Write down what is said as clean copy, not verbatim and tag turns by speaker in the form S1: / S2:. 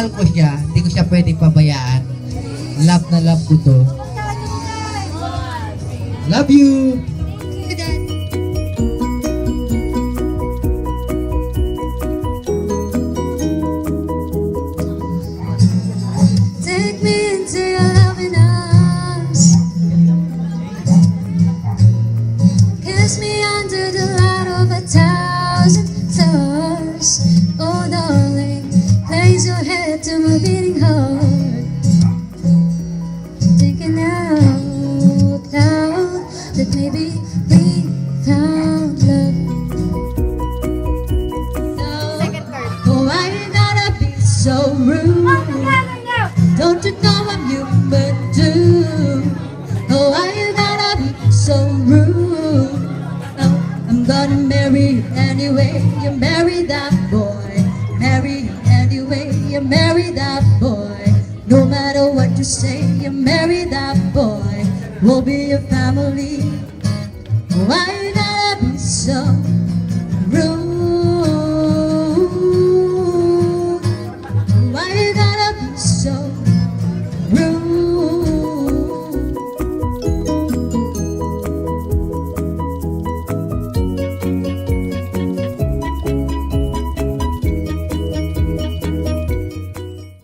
S1: mahal ko siya, hindi ko siya pwedeng pabayaan. Love na love ko to. Love you!
S2: Take me into your loving arms. Kiss me under the light of 1,000 stars. Oh darling, place your head to my beating heart. Thinking out loud that maybe we found love.
S3: Second part.
S2: Oh, why you gotta be so rude? Don't you know I'm human too? Oh, why you gotta be so rude? Oh, I'm gonna marry you anyway. You marry that boy. Marry you anyway. You marry that boy. No matter what you say, you marry that boy. We'll be a family.